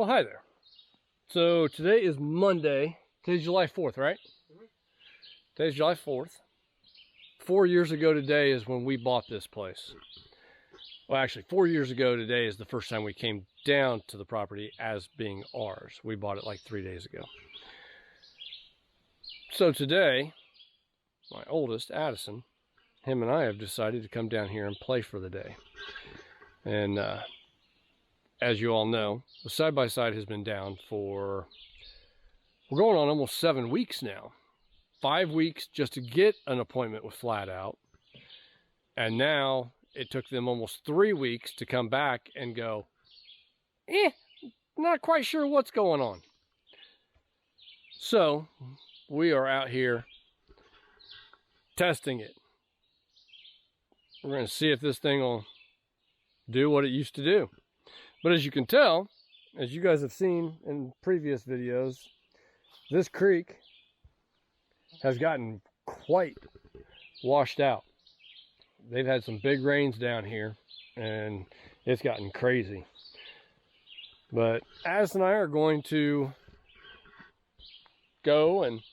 Well, hi there. So today is Monday. Today's July 4th, right? Today's July 4th. 4 years ago today is when we bought this place. Well, actually, 4 years ago today is the first time we came down to the property as being ours. We bought it like 3 days ago. So today, my oldest, Addison, him and I have decided to come down here and play for the day. And as you all know, the side-by-side has been down for, we're going on almost 7 weeks now. 5 weeks just to get an appointment with Flat Out. And now it took them almost 3 weeks to come back and go, not quite sure what's going on. So we are out here testing it. We're going to see if this thing will do what it used to do. But as you can tell, as you guys have seen in previous videos, this creek has gotten quite washed out. They've had some big rains down here and it's gotten crazy. But Addison and I are going to go and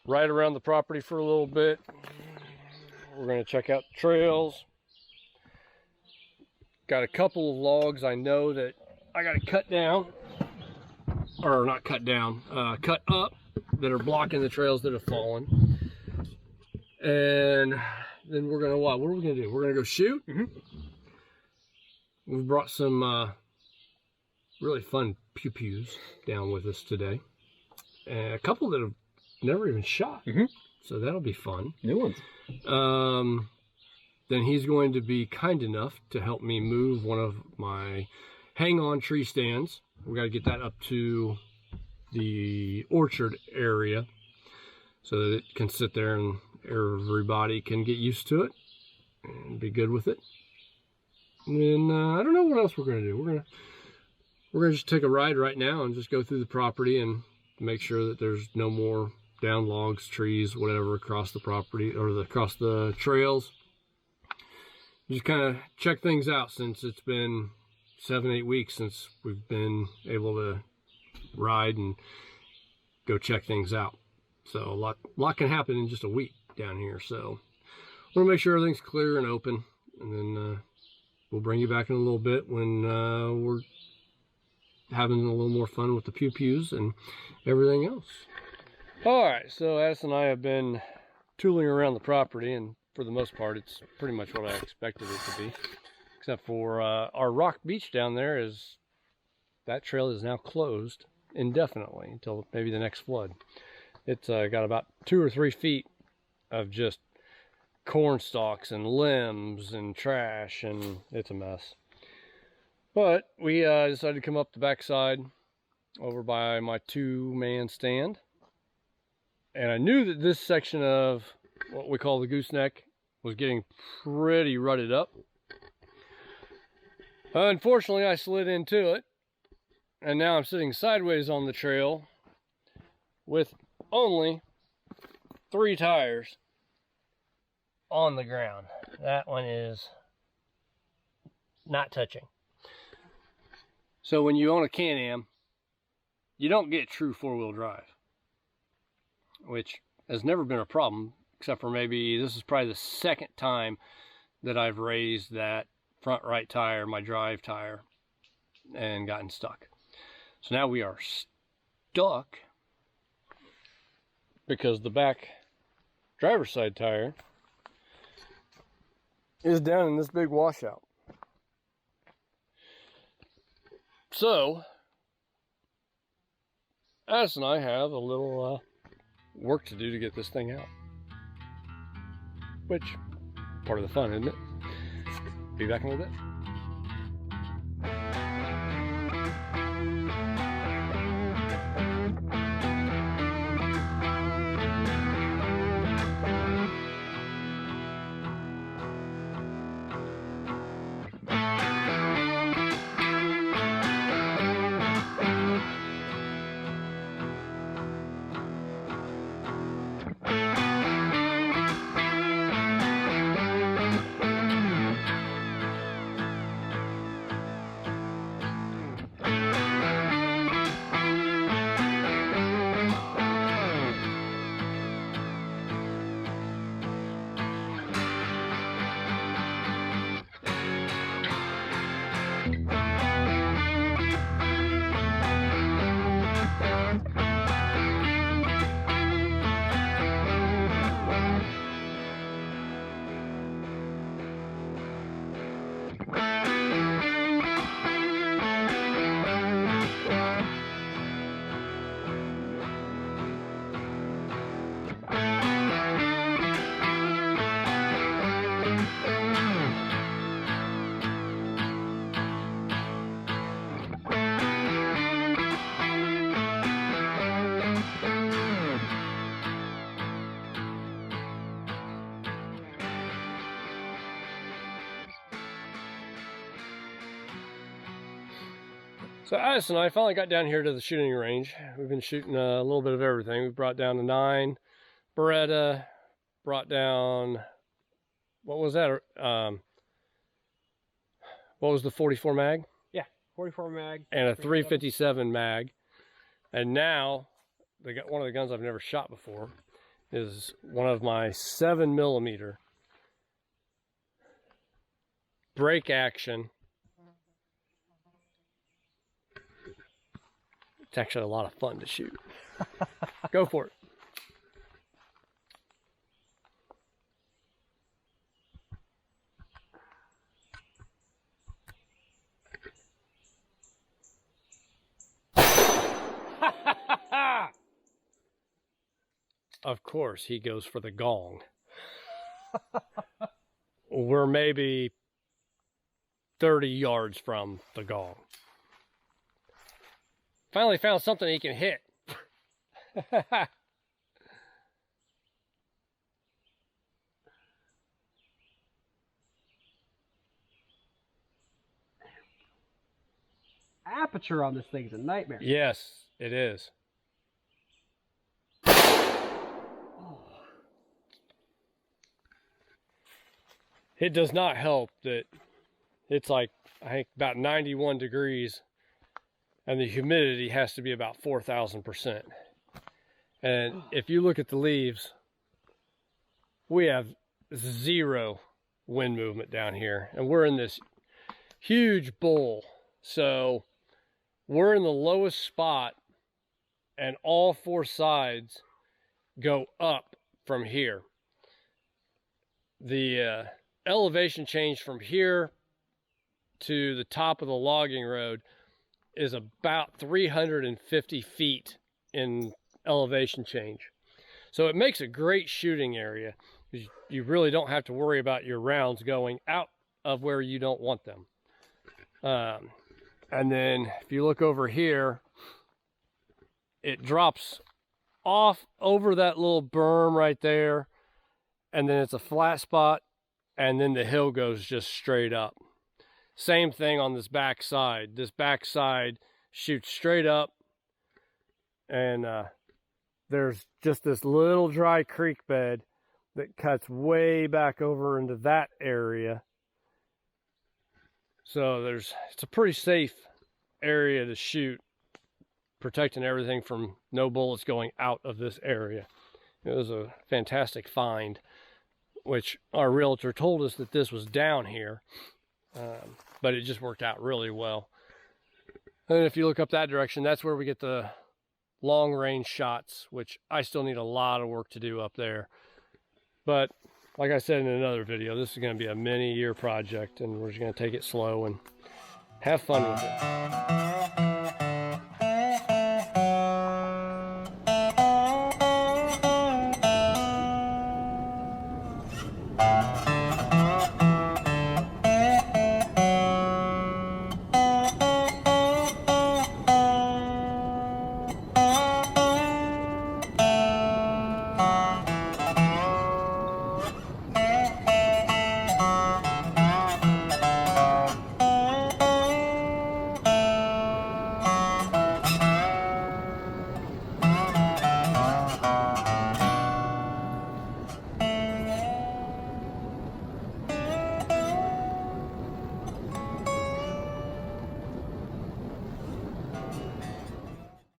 ride around the property for a little bit. We're going to check out the trails. Got a couple of logs I know that I got to cut down, or not cut down, cut up, that are blocking the trails that have fallen. And then we're gonna what are we gonna do? We're gonna go shoot. We've brought some really fun pew-pews down with us today, and a couple that have never even shot. So that'll be fun. New ones. Then he's going to be kind enough to help me move one of my hang-on tree stands. We got to get that up to the orchard area so that it can sit there and everybody can get used to it and be good with it. And then I don't know what else we're going to do. We're gonna just take a ride right now and just go through the property and make sure that there's no more down logs, trees, whatever across the property or across the trails. Just kind of check things out since it's been 7-8 weeks since we've been able to ride and go check things out. So a lot can happen in just a week down here. So I want to make sure everything's clear and open, and then we'll bring you back in a little bit when we're having a little more fun with the pew-pews and everything else. All right, so Addison and I have been tooling around the property, and for the most part, it's pretty much what I expected it to be, except for our rock beach down there that trail is now closed indefinitely until maybe the next flood. It's got about 2 or 3 feet of just corn stalks and limbs and trash, and it's a mess. But we decided to come up the backside over by my 2-man stand, and I knew that this section of what we call the gooseneck was getting pretty rutted up. Unfortunately, I slid into it, and now I'm sitting sideways on the trail with only 3 tires on the ground. That one is not touching. So when you own a Can-Am, you don't get true 4-wheel drive, which has never been a problem, except for maybe this is probably the 2nd time that I've raised that front right tire, my drive tire, and gotten stuck. So now we are stuck because the back driver's side tire is down in this big washout. So Addison and I have a little work to do to get this thing out, which part of the fun, isn't it? Be back in a little bit. So Addison and I finally got down here to the shooting range. We've been shooting a little bit of everything. We brought down a 9 Beretta, brought down, what was that? What was the 44 mag? Yeah, 44 mag. And a 357 mag. And now, one of the guns I've never shot before is one of my 7mm break action. It's actually a lot of fun to shoot. Go for it. Of course, he goes for the gong. We're maybe 30 yards from the gong. Finally found something he can hit. Aperture on this thing is a nightmare. Yes, it is. It does not help that it's like, I think, about 91 degrees and the humidity has to be about 4,000%. And if you look at the leaves, we have 0 wind movement down here. And we're in this huge bowl. So we're in the lowest spot and all 4 sides go up from here. The elevation change from here to the top of the logging road is about 350 feet in elevation change. So it makes a great shooting area. You really don't have to worry about your rounds going out of where you don't want them. And then if you look over here, it drops off over that little berm right there, and then it's a flat spot, and then the hill goes just straight up. Same thing on this back side. This back side shoots straight up, and there's just this little dry creek bed that cuts way back over into that area. So it's a pretty safe area to shoot, protecting everything from no bullets going out of this area. It was a fantastic find, which our realtor told us that this was down here, but it just worked out really well. And if you look up that direction, that's where we get the long range shots, which I still need a lot of work to do up there. But like I said in another video, this is going to be a many-year project, and we're just going to take it slow and have fun with it.